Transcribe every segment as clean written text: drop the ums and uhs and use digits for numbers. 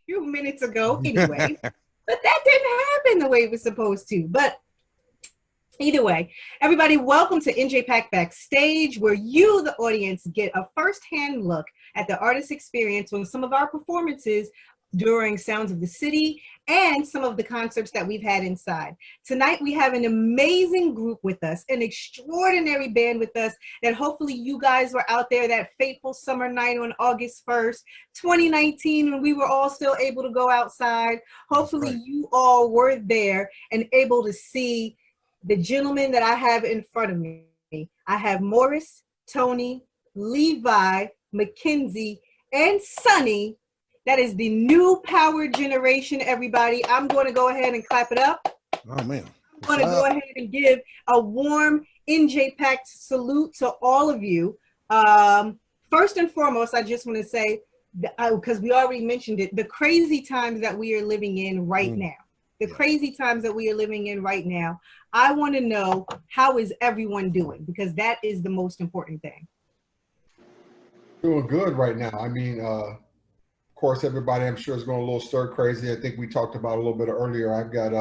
few minutes ago anyway. But that didn't happen the way it was supposed to. But either way, everybody, welcome to NJPAC Backstage, where you, the audience, get a first-hand look at the artist experience on some of our performances during Sounds of the City and some of the concerts that we've had inside. Tonight, we have an amazing group with us, an extraordinary band with us that hopefully you guys were out there that fateful summer night on August 1st, 2019, when we were all still able to go outside. Hopefully you all were there and able to see the gentlemen that I have in front of me. I have Morris, Tony, Levi, Mackenzie, and Sonny. That is the new power generation, everybody. I'm going to go ahead and clap it up. Oh, man. I'm going to go ahead and give a warm NJPAC salute to all of you. First and foremost, I just want to say, because we already mentioned it, the crazy times that we are living in right now. The crazy times that we are living in right now. I want to know, how is everyone doing? Because that is the most important thing. Doing good right now. I mean, of course, everybody I'm sure is going a little stir crazy. I think we talked about a little bit earlier. I've got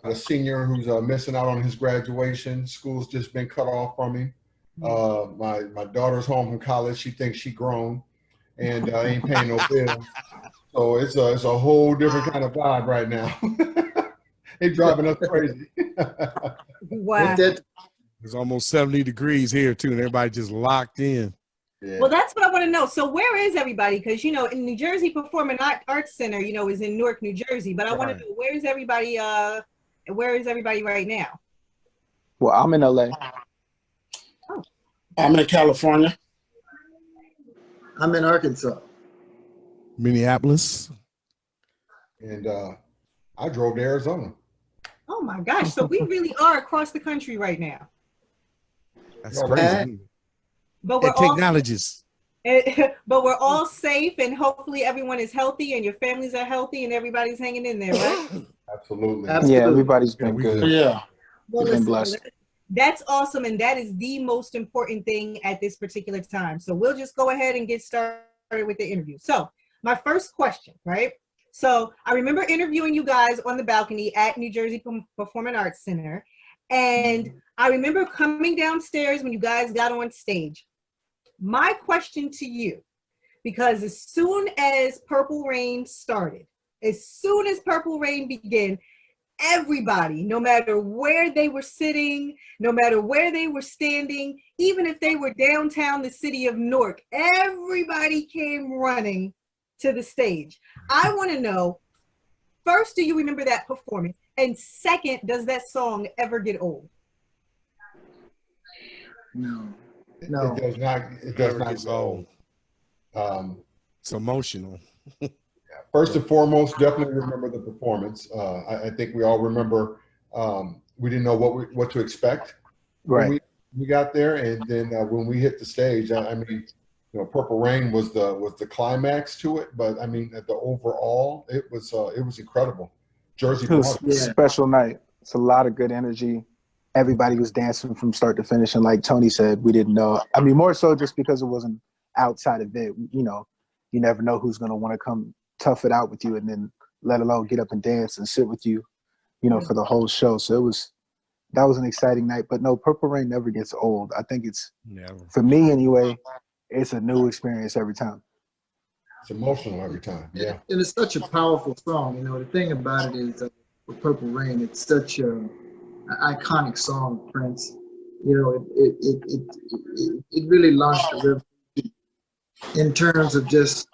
a senior who's missing out on his graduation. School's just been cut off from him. My daughter's home from college. She thinks she grown and ain't paying no bills. So it's a whole different kind of vibe right now. It's driving us crazy. Wow. It's almost 70 degrees here too, and everybody just locked in. Yeah. Well, that's what I want to know. So where is everybody? Because, you know, in New Jersey Performing Arts Center, you know, is in Newark, New Jersey. But I want to know, where is everybody right now? Well, I'm in LA. Oh. I'm in California. I'm in Arkansas. Minneapolis. And I drove to Arizona. Oh my gosh. So we really are across the country right now. That's crazy. But we're technologists. But we're all safe, and hopefully everyone is healthy and your families are healthy and everybody's hanging in there, right? Absolutely. Yeah, everybody's been good. Yeah. Well, We've been listen, blessed. that's awesome, and that is the most important thing at this particular time. So we'll just go ahead and get started with the interview. So my first question, right? So I remember interviewing you guys on the balcony at New Jersey Performing Arts Center, and I remember coming downstairs when you guys got on stage. My question to you, because as soon as Purple Rain started, as soon as Purple Rain began, everybody, no matter where they were sitting, no matter where they were standing, even if they were downtown the city of Newark, everybody came running to the stage. I want to know, first, do you remember that performance? And second, does that song ever get old? No. It does not. It does not It's go. It's emotional. First and foremost, definitely remember the performance. I think we all remember. We didn't know what to expect when we got there, and then when we hit the stage, I mean, you know, Purple Rain was the climax to it. But I mean, at the overall, it was incredible. Jersey, It was a special night. It's a lot of good energy. Everybody was dancing from start to finish, and like Tony said, we didn't know. I mean, more so just because it wasn't outside of it. You know, you never know who's going to want to come tough it out with you, and then let alone get up and dance and sit with you, you know, for the whole show. So that was an exciting night. But no, Purple Rain never gets old. I think it's, for me anyway, it's a new experience every time. It's emotional every time. Yeah. And it's such a powerful song. You know, the thing about it is with Purple Rain, it's such an iconic song, Prince. You know, it really launched the revolution in terms of just,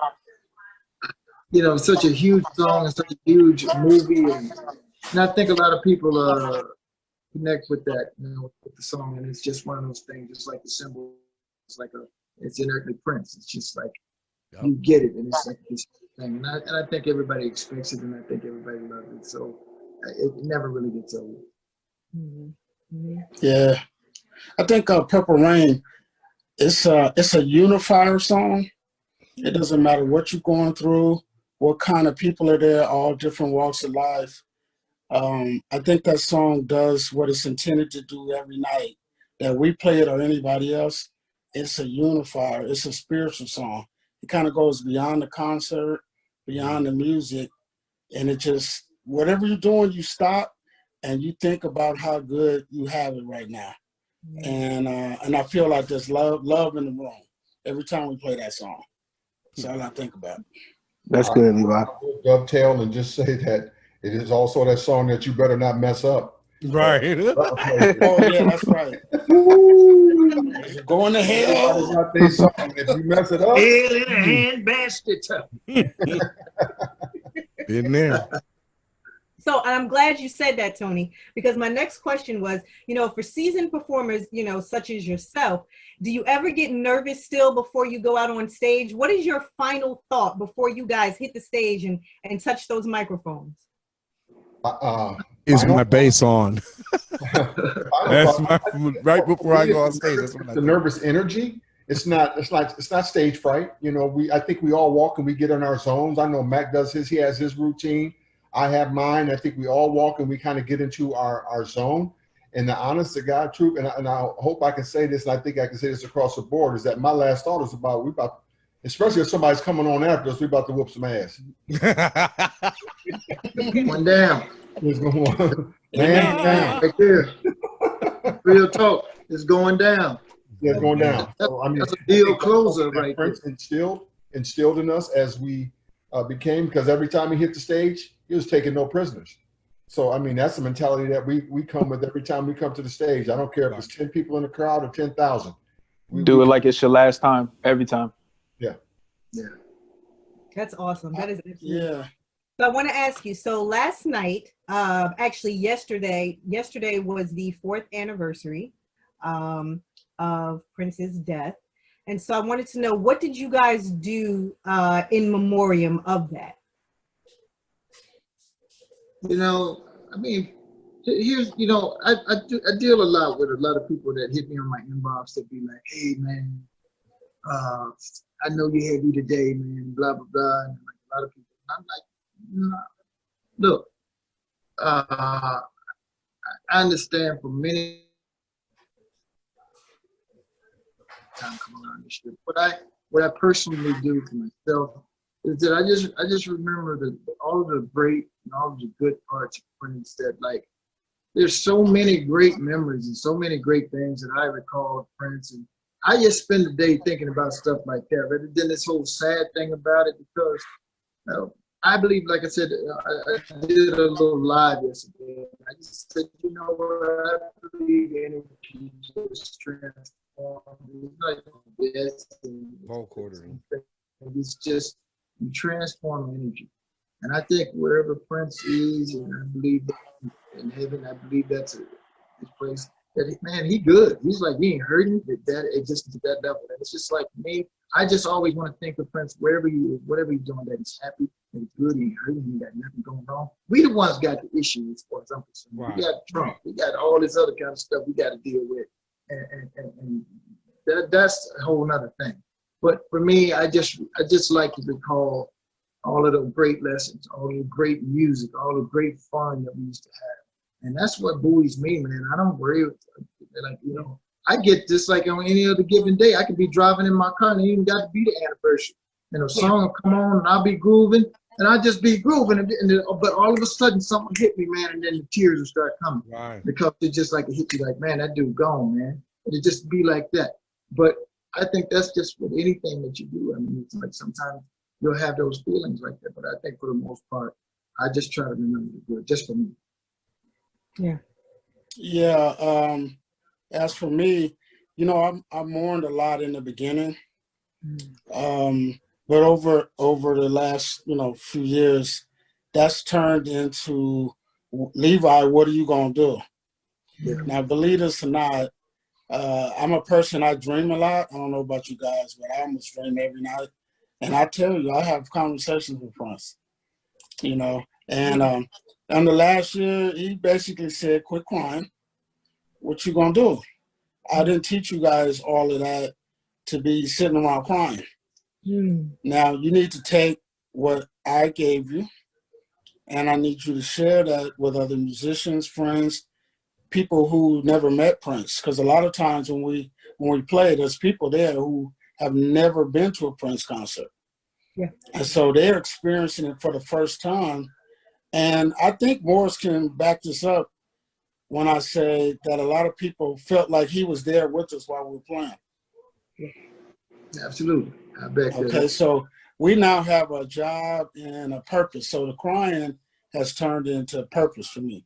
you know, such a huge song and such a huge movie. And I think a lot of people connect with that, you know, with the song. And it's just one of those things, just like the symbol. It's inherently Prince. It's just like, you get it. And it's like this thing. And I think everybody expects it, and I think everybody loves it. So it never really gets old. Yeah. I think Purple Rain, it's a unifier song. It doesn't matter what you're going through, what kind of people are there, all different walks of life. I think that song does what it's intended to do every night. That we play it or anybody else, it's a unifier. It's a spiritual song. It kind of goes beyond the concert beyond the music. And it just, whatever you're doing, you stop and you think about how good you have it right now. And I feel like there's love in the room every time we play that song. That's all I think about. That's good, Levi. I'll dovetail and just say that it is also that song that you better not mess up. Right. Oh, yeah, that's right. Going to hell. Not their song. If you mess it up, Hell in a hand basket. Been there. So I'm glad you said that, Tony, because my next question was, you know, for seasoned performers, you know, such as yourself, do you ever get nervous still before you go out on stage? What is your final thought before you guys hit the stage and touch those microphones? Is my bass on? That's my right before I go on stage. That's what I the do. nervous energy. It's not stage fright. You know, I think we all walk and we get in our zones. I know Mac does his. He has his routine. I have mine. I think we all walk and we kind of get into our zone. And the honest to God truth, and I hope I can say this, and I think I can say this across the board, is that my last thought is about, especially if somebody's coming on after us, we about to whoop some ass. One down. It's going on. Man down. Right there. Real talk. It's going down. Yeah, it's going down. So, I mean, That's a deal closer right there. Prince instilled in us as we became, because every time he hit the stage, he was taking no prisoners. So, I mean, that's the mentality that we come with every time we come to the stage. I don't care if it's 10 people in the crowd or 10,000. Do it like it's your last time, every time. Yeah. Yeah. That's awesome. That is excellent. Yeah. So I want to ask you, so last night, actually yesterday was the 4th anniversary of Prince's death. And so I wanted to know, what did you guys do in memoriam of that? You know, I mean, here's, you know, I deal a lot with a lot of people that hit me on my inbox that be like, hey, man, I know you heavy today, man, blah, blah, blah. And like a lot of people, I'm like, no. Look, I understand for many time come around this shit. What I personally do to myself is that I just remember all of the great and all of the good parts of Prince, that like there's so many great memories and so many great things that I recall of Prince, and I just spend the day thinking about stuff like that rather than this whole sad thing about it, because I believe, like I said, I did a little live yesterday. I just said, you know what, I believe energy just transforms. It's like this. It's just you transform energy. And I think wherever Prince is, and I believe in heaven, I believe that's his place. That man, he good. He's like, he ain't hurting. It just to that level. And it's just like me. I just always want to think of Prince wherever he is, whatever he's doing, that he's happy, that he's good, he ain't hurting, he got nothing going on. We the ones got the issues, for example. Right. We got Trump, we got all this other kind of stuff we got to deal with, and that's a whole nother thing. But for me, I just like to recall all of the great lessons, all the great music, all the great fun that we used to have, and that's what buoys me, man. I don't worry, like, you know. I get this like on any other given day. I could be driving in my car and it even got to be the anniversary. And a song will come on and I'll be grooving and I'll just be grooving. But all of a sudden something hit me, man, and then the tears will start coming. Right. Because it just like it hit you like, man, that dude gone, man. It'll just be like that. But I think that's just with anything that you do. I mean, it's like sometimes you'll have those feelings like that. But I think for the most part, I just try to remember the good, just for me. Yeah. Yeah. As for me, you know, I mourned a lot in the beginning, but over the last, you know, few years, that's turned into, Levi, what are you gonna do? Yeah. Now, believe this or not, I'm a person, I dream a lot. I don't know about you guys, but I almost dream every night. And I tell you, I have conversations with Prince, you know, and the last year, he basically said, quit crying. What you gonna do? I didn't teach you guys all of that to be sitting around crying. Now you need to take what I gave you, and I need you to share that with other musicians, friends, people who never met Prince. Because a lot of times when we play, there's people there who have never been to a Prince concert. Yeah. And so they're experiencing it for the first time. And I think Morris can back this up when I say that a lot of people felt like he was there with us while we were playing. Absolutely. I bet. Okay, so we now have a job and a purpose. So the crying has turned into purpose for me.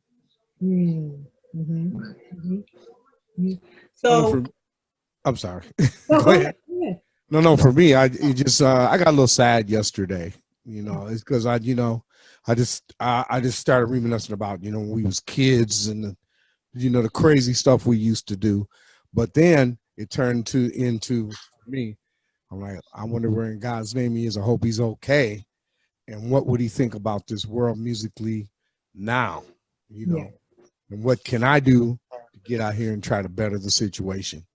So I'm sorry. go Go ahead. ahead. No, for me, I got a little sad yesterday. It's because I just started reminiscing about, when we was kids and the crazy stuff we used to do. But then it turned into me. I'm like, I wonder where in God's name he is. I hope he's okay. And what would he think about this world musically now? And what can I do to get out here and try to better the situation?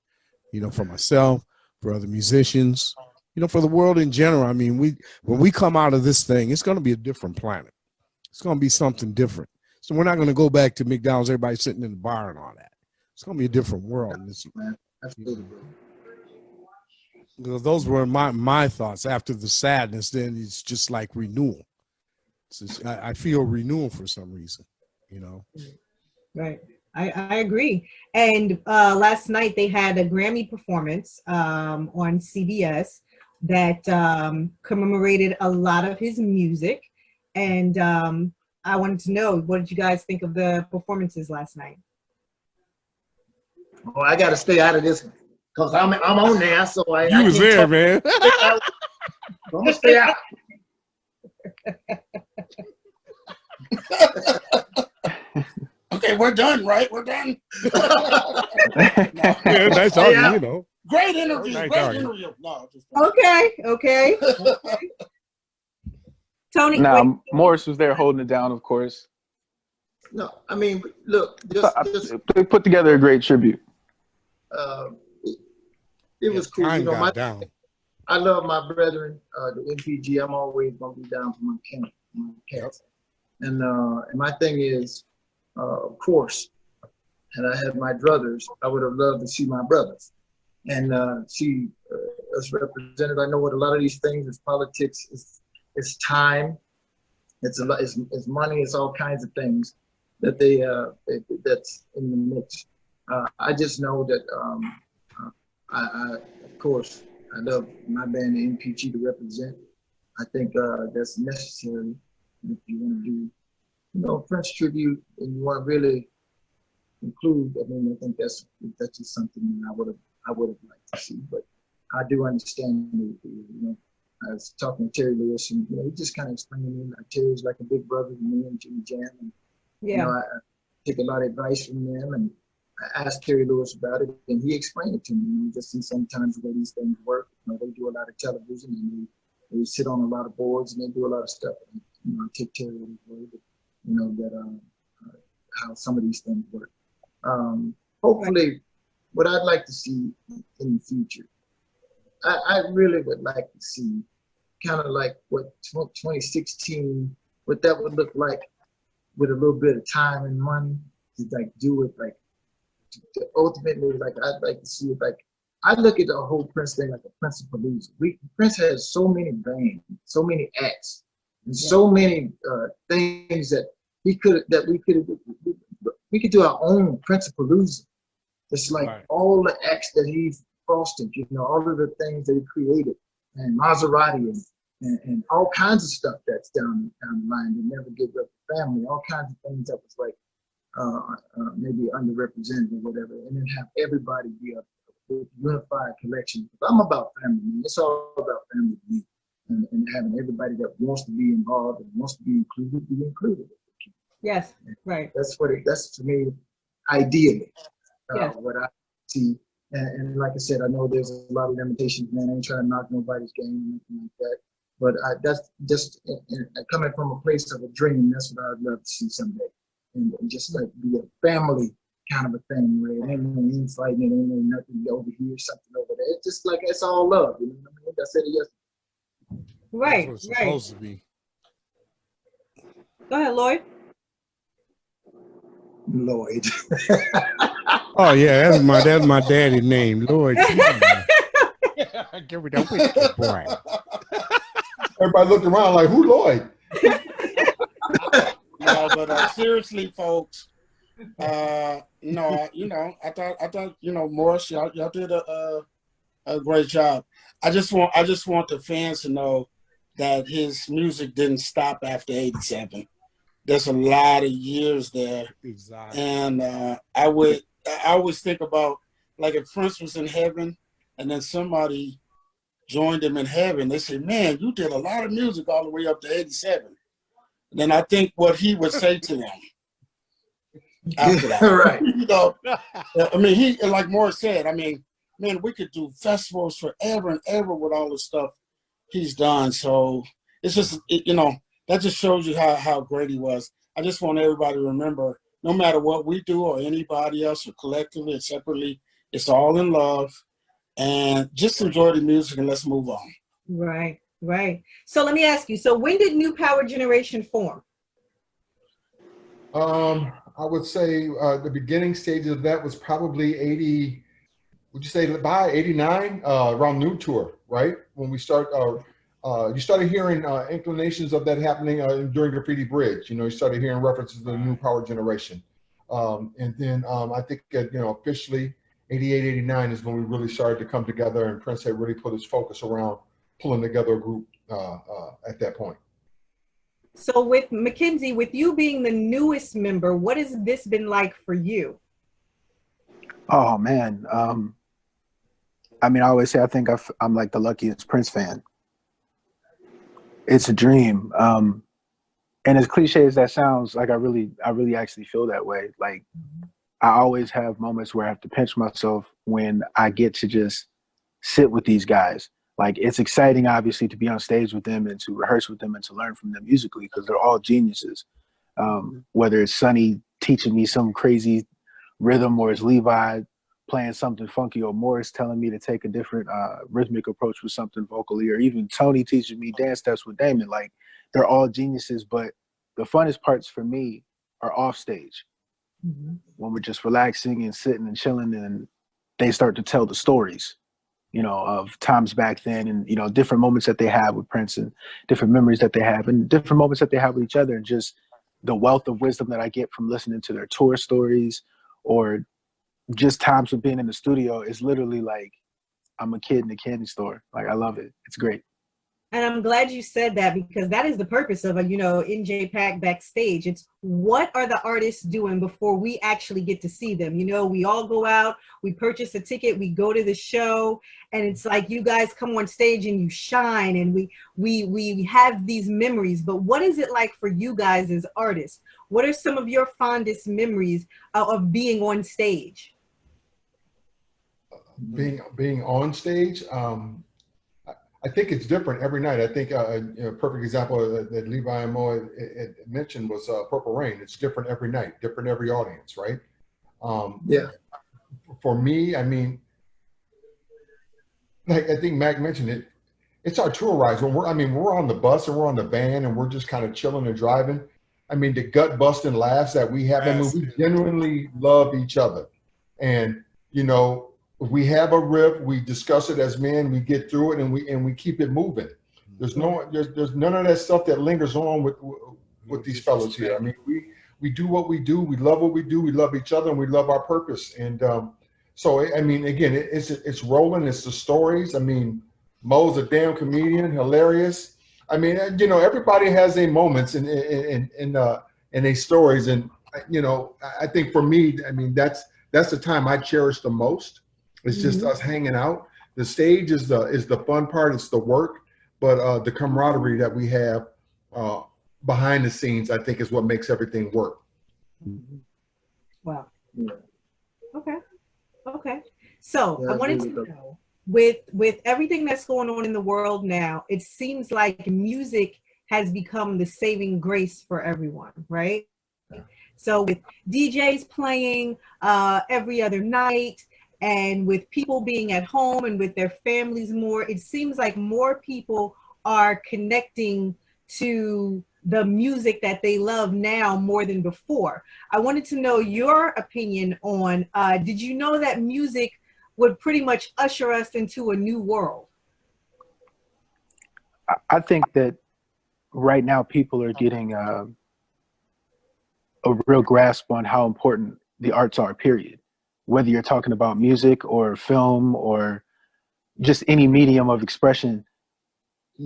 For myself, for other musicians, for the world in general. I mean, when we come out of this thing, it's going to be a different planet. It's going to be something different. So we're not going to go back to McDonald's, everybody sitting in the bar and all that. It's going to be a different world. Absolutely. Those were my thoughts after the sadness. Then it's just like renewal. I feel renewal for some reason, Right. I agree. And last night they had a Grammy performance on CBS that commemorated a lot of his music. And I wanted to know, what did you guys think of the performances last night? Oh, I got to stay out of this because I'm on there. So you was there, man. I'm gonna stay out. Okay, we're done, right? We're done. Yeah, nice argument, Great interview. Nice Great argument. interview. No, just Okay. Tony. Now, Morris was there holding it down, of course. No, I mean, look, just They put together a great tribute. it was cool. Time got down. I love my brethren, the NPG. I'm always gonna be down for my cats. And my thing is, of course, and I had my druthers, I would have loved to see my brothers and see us represented. I know what a lot of these things is politics, it's time, it's money, it's all kinds of things that that's in the mix. I just know that I of course I love my band, the NPG, to represent. I think that's necessary if you want to do, French tribute, and you want to really include. I mean, I think that's just something that I would have liked to see. But I do understand. I was talking to Terry Lewis, and he just kind of explained to me that Terry's like a big brother to me and Jimmy Jam, and I take a lot of advice from them. And I asked Terry Lewis about it, and he explained it to me. Just in sometimes the way these things work. They do a lot of television, and they sit on a lot of boards, and they do a lot of stuff. And, I take Terry Lewis' word. That how some of these things work. Hopefully, what I'd like to see in the future, I really would like to see kind of like what 2016, what that would look like with a little bit of time and money to do it ultimately, I'd like to see it I look at the whole Prince thing like a Prince of Palooza. Prince has so many bands, so many acts, and so many things that we could do our own Prince of Palooza. It's like all the acts that he fostered, all of the things that he created, and Maserati and all kinds of stuff that's down the line. They never give up the family, all kinds of things that was maybe underrepresented or whatever, and then have everybody be a unified collection. I'm about family, man. It's all about family to me. And having everybody that wants to be involved and wants to be included. Yes, right. That's to me, ideally, what I see. And like I said, I know there's a lot of limitations, man. I ain't trying to knock nobody's game or anything like that. But that's just coming from a place of a dream. That's what I'd love to see someday. And just be a family kind of a thing where it ain't no infighting, it ain't no nothing over here, something over there. It's just it's all love. You know what I mean? I said it yesterday. Right, That's what it's supposed to be. Go ahead, Lloyd. Lloyd. Oh yeah, that's my daddy's name, Lloyd. Give me that whiskey, boy. Everybody looked around like, who Lloyd? No, but seriously, folks, no, I thought, Morris, y'all did a great job. I just want the fans to know that his music didn't stop after '87. There's a lot of years there. Exactly. And I always think about, like, if Prince was in heaven and then somebody joined him in heaven, they say, man, you did a lot of music all the way up to '87. And then I think what he would say to them after that. Right. I mean, he, like Morris said, I mean, man, we could do festivals forever and ever with all the stuff he's done. So it's just, that just shows you how great he was. I just want everybody to remember, no matter what we do or anybody else, or collectively or separately, it's all in love. And just enjoy the music and let's move on. Right, right. So let me ask you, so when did New Power Generation form? I would say the beginning stages of that was probably 80, would you say by 89, around New Tour, right? When we start, you started hearing inclinations of that happening during Graffiti Bridge. You started hearing references to the New Power Generation. And then I think, officially 88, 89 is when we really started to come together, and Prince had really put his focus around pulling together a group at that point. So with Mackenzie, with you being the newest member, what has this been like for you? Oh man, I mean, I always say I think I'm like the luckiest Prince fan. It's a dream, and as cliche as that sounds, like I really actually feel that way. Like I always have moments where I have to pinch myself when I get to just sit with these guys. Like it's exciting, obviously, to be on stage with them and to rehearse with them and to learn from them musically, because they're all geniuses. Whether it's Sonny teaching me some crazy rhythm, or it's Levi playing something funky, or Morris telling me to take a different rhythmic approach with something vocally, or even Tony teaching me dance steps with Damon. Like they're all geniuses, but the funnest parts for me are off stage. When we're just relaxing and sitting and chilling, and they start to tell the stories, of times back then, and, different moments that they have with Prince, and different memories that they have, and different moments that they have with each other, and just the wealth of wisdom that I get from listening to their tour stories, or just times of being in the studio is literally like I'm a kid in a candy store. Like I love it. It's great. And I'm glad you said that, because that is the purpose of NJPAC Backstage. It's what are the artists doing before we actually get to see them. We all go out, we purchase a ticket, we go to the show, and it's like you guys come on stage and you shine, and we have these memories. But what is it like for you guys as artists? What are some of your fondest memories of being on stage? Being on stage, I think it's different every night. I think a perfect example that Levi and Mo had mentioned was Purple Rain. It's different every night, different every audience, right? Yeah. For me, I mean, like I think Mac mentioned it, it's our tour rides. We're on the bus and we're on the van and we're just kind of chilling and driving. I mean, the gut busting laughs that we have. I mean, we genuinely love each other. And, we have a riff, we discuss it as men, we get through it, and we keep it moving. There's none of that stuff that lingers on with these fellows here. I mean, we do what we do, we love what we do, we love each other, and we love our purpose. And so I mean, again, it's rolling, it's the stories. I mean, Mo's a damn comedian, hilarious. I mean, everybody has their moments in their stories, and I think for me, I mean, that's the time I cherish the most. It's just us hanging out. The stage is the fun part. It's the work, but the camaraderie that we have behind the scenes, I think, is what makes everything work. Wow. Okay. So I wanted to know, with everything that's going on in the world now, it seems like music has become the saving grace for everyone, right? Yeah. So with DJs playing every other night, and with people being at home and with their families more, it seems like more people are connecting to the music that they love now more than before. I wanted to know your opinion on, did you know that music would pretty much usher us into a new world? I think that right now people are getting a real grasp on how important the arts are, period. Whether you're talking about music or film or just any medium of expression,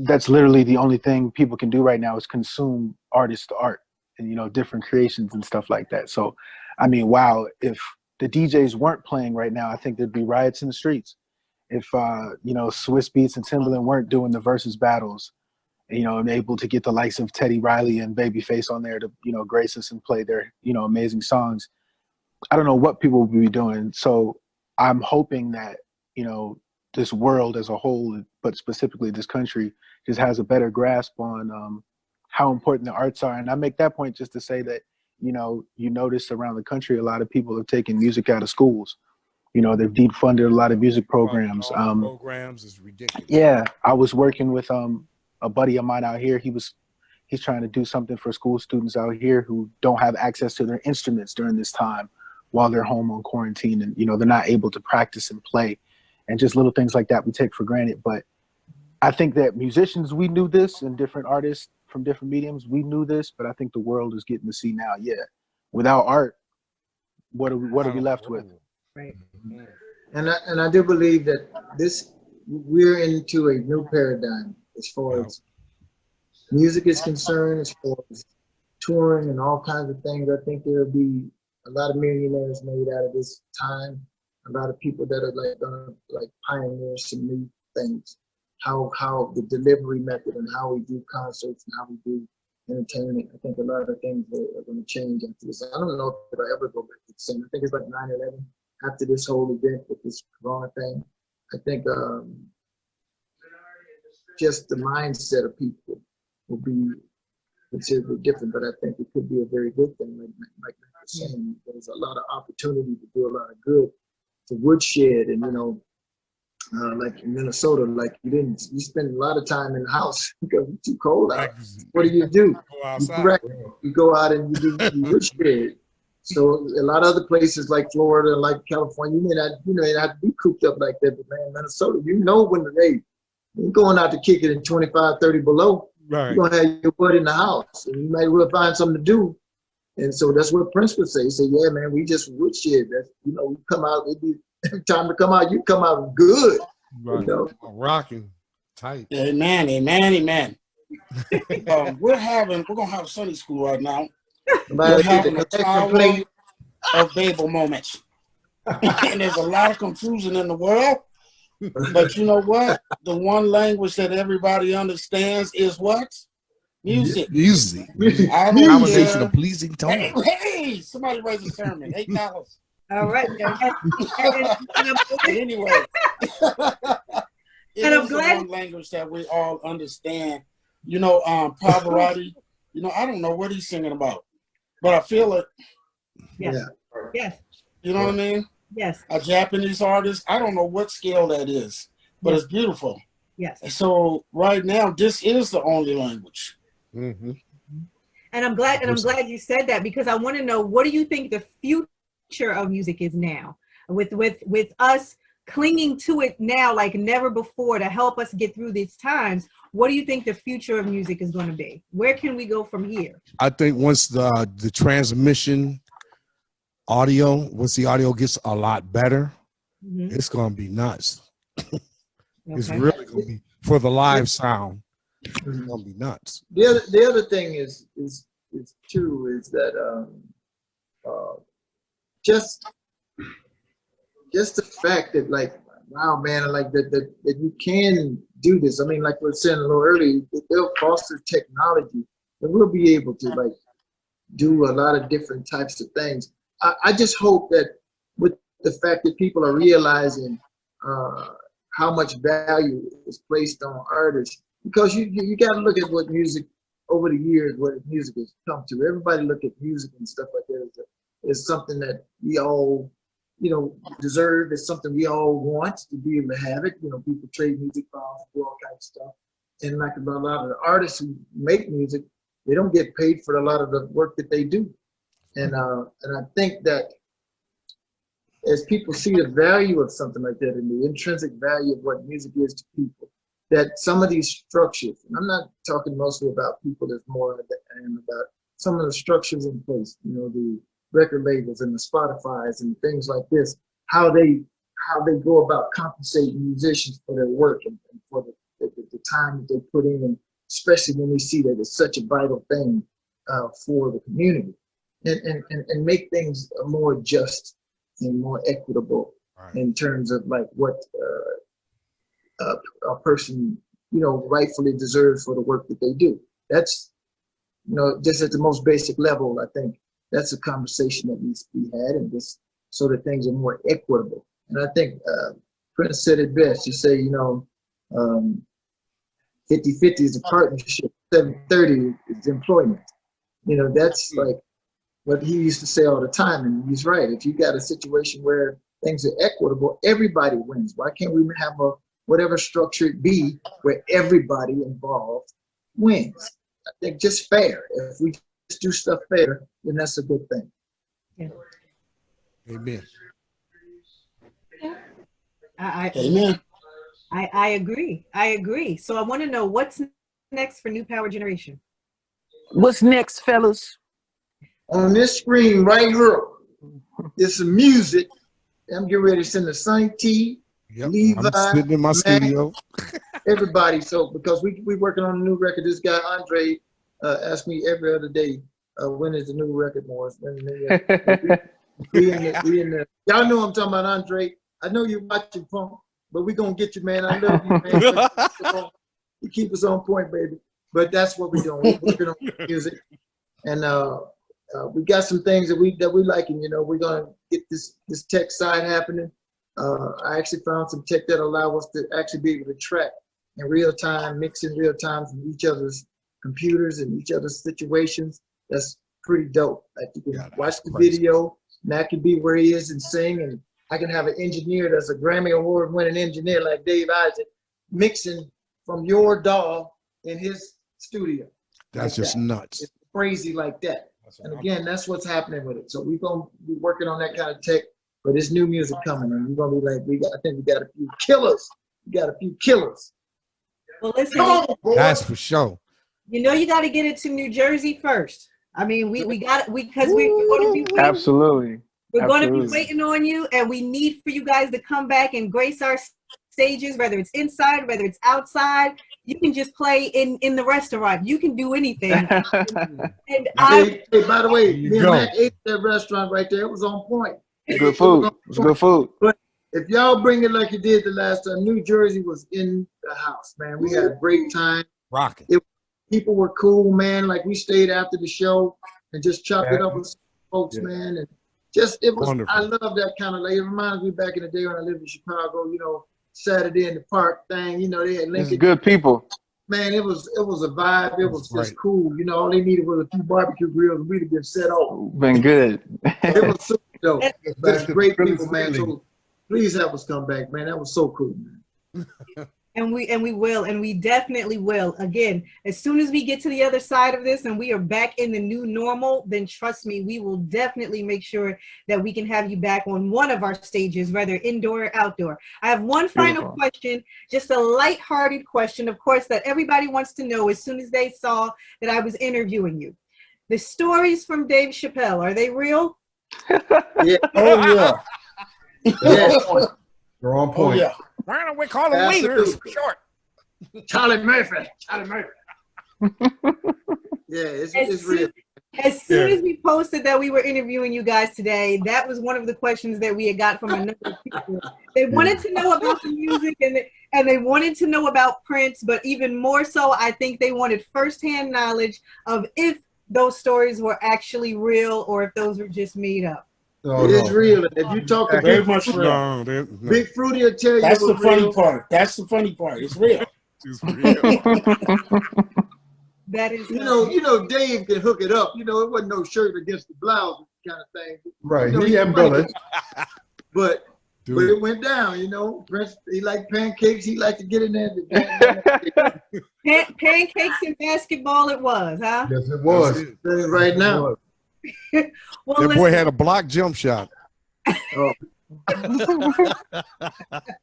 that's literally the only thing people can do right now is consume artist art and, you know, different creations and stuff like that. So, I mean, wow, if the DJs weren't playing right now, I think there'd be riots in the streets. If, you know, Swiss Beats and Timbaland weren't doing the versus battles, you know, and able to get the likes of Teddy Riley and Babyface on there to, you know, grace us and play their, you know, amazing songs, I don't know what people would be doing. So I'm hoping that, you know, this world as a whole, but specifically this country, just has a better grasp on how important the arts are. And I make that point just to say that, you know, you notice around the country, a lot of people have taken music out of schools. You know, they've defunded a lot of music programs. Programs is ridiculous. Yeah, I was working with a buddy of mine out here. He's trying to do something for school students out here who don't have access to their instruments during this time while they're home on quarantine, and, you know, they're not able to practice and play, and just little things like that we take for granted. But I think that musicians, we knew this, and different artists from different mediums, we knew this, but I think the world is getting to see now, yeah, without art, what are we left with? Right. And I do believe that we're into a new paradigm as far as music is concerned, as far as touring and all kinds of things. I think there'll be a lot of millionaires made out of this time. A lot of people that are gonna pioneer some new things. How the delivery method and how we do concerts and how we do entertainment. I think a lot of things are going to change after this. I don't know if I ever go back to the same. I think it's like 9/11 after this whole event with this corona thing. I think just the mindset of people will be considerably different, but I think it could be a very good thing. Like Matt was saying, there's a lot of opportunity to do a lot of good to woodshed, and, you know, like in Minnesota, like you spend a lot of time in the house because it's too cold out. What do? You go out and you do woodshed. So a lot of other places like Florida, like California, you may not have to be cooped up like that, but man, Minnesota, you know, when you're going out to kick it in 25, 30 below, right, you're gonna have your butt in the house, and you might well find something to do. And so that's what Prince would say. He said, yeah, man, we just woodshed. That's, you know, we come out, it'd be time to come out, you come out good. right, you know? rocking tight. Amen, amen, amen. We're gonna have Sunday school right now. We're having a Tower of Babel moments. And there's a lot of confusion in the world. But you know what? The one language that everybody understands is what? Music. Music. I don't Conversation care. of pleasing tone. Hey, somebody raise a sermon. $8. All right. But anyway, it And I'm is the glad- one language that we all understand. You know, Pavarotti, you know, I don't know what he's singing about, but I feel it. Yes. Yeah. Yes. You know what I mean? Yes. A Japanese artist, I don't know what scale that is, but it's beautiful. Yes. So right now, this is the only language. Mm-hmm. And I'm glad you said that, because I want to know, what do you think the future of music is now, with us clinging to it now like never before to help us get through these times? What do you think the future of music is going to be? Where can we go from here? I think once the transmission once the audio gets a lot better, it's gonna be nuts. It's really gonna be, for the live sound, it's gonna be nuts. The other thing is that just the fact that, like, wow, man, like that you can do this. I mean, like we were saying a little earlier, they'll foster technology and we'll be able to, like, do a lot of different types of things. I just hope that with the fact that people are realizing how much value is placed on artists, because you got to look at what music over the years, what music has come to. Everybody look at music and stuff like that as something that we all, you know, deserve. It's something we all want to be able to have it. You know, people trade music files, do all kinds of stuff. And like a lot of the artists who make music, they don't get paid for a lot of the work that they do. And I think that as people see the value of something like that and the intrinsic value of what music is to people, that some of these structures, and I'm not talking mostly about people that's more and about some of the structures in place, you know, the record labels and the Spotify's and things like this, how they go about compensating musicians for their work and for the time that they put in, and especially when we see that it's such a vital thing for the community, and make things more just and more equitable in terms of like what a person, you know, rightfully deserves for the work that they do. That's, you know, just at the most basic level, I think that's a conversation that needs to be had, and just so that things are more equitable. And I think Prince said it best. He said, you know, 50-50 is a partnership, 70-30 is employment. You know, that's like what he used to say all the time, and he's right. If you got a situation where things are equitable, everybody wins. Why can't we have whatever structure it be where everybody involved wins? I think just fair. If we just do stuff fair, then that's a good thing. Yeah. Amen. Amen. I agree. I agree. So I want to know what's next for New Power Generation. What's next, fellas? On this screen right here is some music. I'm getting ready to send the Sonny T, Yep. Levi, I'm sitting in my studio. everybody. So because we working on a new record. This guy Andre asked me every other day, when is the new record, Morris? We in the, y'all know I'm talking about, Andre. I know you're watching Punk, but we gonna get you, man. I love you, man. You keep us on point, baby. But that's what we're doing. We're working on music, and we got some things that we liking. You know, we're gonna get this tech side happening. I actually found some tech that allow us to actually be able to track in real time, mix in real time from each other's computers and each other's situations. That's pretty dope. Like you can watch the video, Matt can be where he is and sing, and I can have an engineer that's a Grammy Award winning engineer like Dave Isaac mixing from your DAW in his studio. That's like just that. nuts. It's crazy like that. And again, that's what's happening with it. So we're gonna be working on that kind of tech, but there's new music coming, and we're gonna be like, I think we got a few killers. We got a few killers. Well, listen, That's for sure. you know, you got to get it to New Jersey first. I mean, we got it because we're going to be waiting. Absolutely. We're going to be Absolutely. waiting on you, and we need for you guys to come back and grace our stages, whether it's inside, whether it's outside. You can just play in the restaurant. You can do anything. And Hey, by the way, you me and go. Matt ate that restaurant right there. It was on point. Good food. It's good food. But if y'all bring it like you did the last time, New Jersey was in the house, man. We had a great time. Rocking. People were cool, man. Like we stayed after the show and just chopped it up with folks, man. And just it was. Wonderful. I love that kind of. Like, it reminds me back in the day when I lived in Chicago. You know, Saturday in the Park thing. You know, they had It's Lincoln. good people. Man, it was a vibe. It was just Right. cool. You know, all they needed was a few barbecue grills, and we'd have been set off. Been good. It was super dope. Back Just to great Philly people, man. feeling. So please have us come back, man. That was so cool, man. And we will, and we definitely will. Again, as soon as we get to the other side of this and we are back in the new normal, then trust me, we will definitely make sure that we can have you back on one of our stages, whether indoor or outdoor. I have one final Beautiful. question, just a lighthearted question, of course, that everybody wants to know as soon as they saw that I was interviewing you. The stories from Dave Chappelle, are they real? Yeah. Oh yeah. Yeah. You're on Oh point. yeah. Why don't we call them Absolutely. leaders for short? Charlie Murphy. Yeah, it's real. As soon as we posted that we were interviewing you guys today, that was one of the questions that we had got from a number of people. They wanted to know about the music and they wanted to know about Prince, but even more so, I think they wanted firsthand knowledge of if those stories were actually real or if those were just made up. It is real. And if you talk to Very Big much real. No, no. Big Fruity will tell you That's it the was funny real. part. That's the funny part. It's real. It's real. That is, You know, Dave can hook it up. You know, it wasn't no shirt against the blouse kind of thing. Right. You know, He and Billy. But Dude. it went down, you know. Prince, he liked pancakes. He liked to get in there. pancakes and basketball it was, huh? Yes, it was. Right now. Well, That boy listen, had a block jump shot. Oh,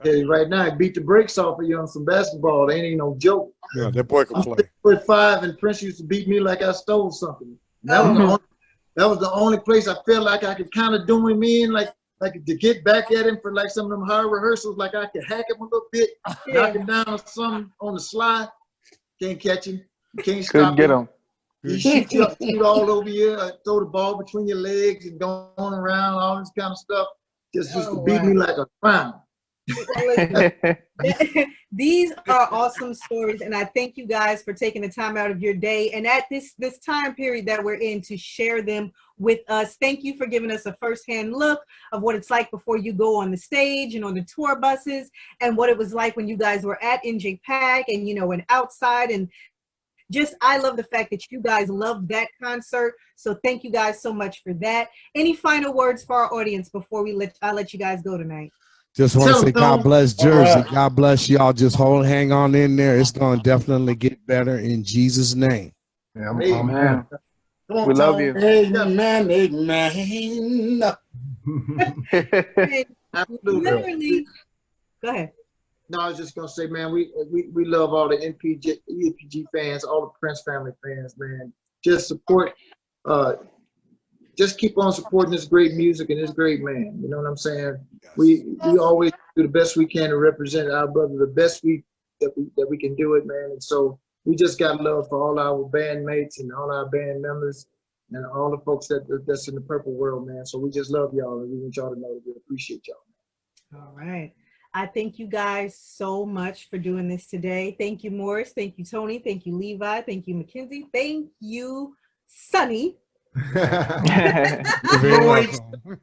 Yeah, right now, it beat the brakes off of you on some basketball. It ain't even no joke. Yeah, that boy can I'm play. 6'5", and Prince used to beat me like I stole something. And Oh. that was the only place I felt like I could kind of do him in, like to get back at him for like some of them hard rehearsals, like I could hack him a little bit, knock him down or something on the slide. Can't catch him. You can't Couldn't stop get him. him. He shoot all over you, throw the ball between your legs and going around, all this kind of stuff. Just used to beat me like a clown. These are awesome stories, and I thank you guys for taking the time out of your day and at this time period that we're in to share them with us. Thank you for giving us a firsthand look of what it's like before you go on the stage and on the tour buses, and what it was like when you guys were at NJPAC and and outside. And just, I love the fact that you guys loved that concert. So thank you guys so much for that. Any final words for our audience before I let you guys go tonight? Just want to say God bless Jersey. Right. God bless y'all. Just hang on in there. It's going to definitely get better in Jesus' name. Yeah, Man, Come on, we love Tone. you. Amen, amen. Absolutely. Literally, go ahead. No, I was just gonna say, man, we love all the NPG fans, all the Prince family fans, man. Just support, just keep on supporting this great music and this great man. You know what I'm saying? We always do the best we can to represent our brother the best that we can do it, man. And so we just got love for all our bandmates and all our band members and all the folks that's in the purple world, man. So we just love y'all, and we want y'all to know that we appreciate y'all. All right. I thank you guys so much for doing this today. Thank you, Morris. Thank you, Tony. Thank you, Levi. Thank you, Mackenzie. Thank you, Sonny. You're very welcome.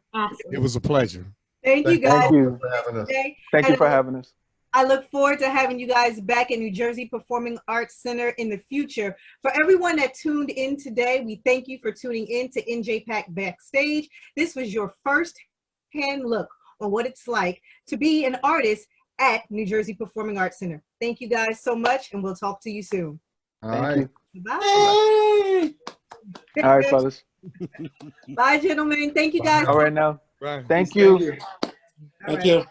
It was a pleasure. Thank you guys. Thank you. for having us. Thank you for having us. I look forward to having you guys back in New Jersey Performing Arts Center in the future. For everyone that tuned in today, we thank you for tuning in to NJPAC Backstage. This was your first-hand look on what it's like to be an artist at New Jersey Performing Arts Center. Thank you guys so much, and we'll talk to you soon. All Thank right. you. Bye. All right, fellas. Bye, gentlemen. Thank you guys. All right now. Right. Thank you. Thank you. All Thank right. you.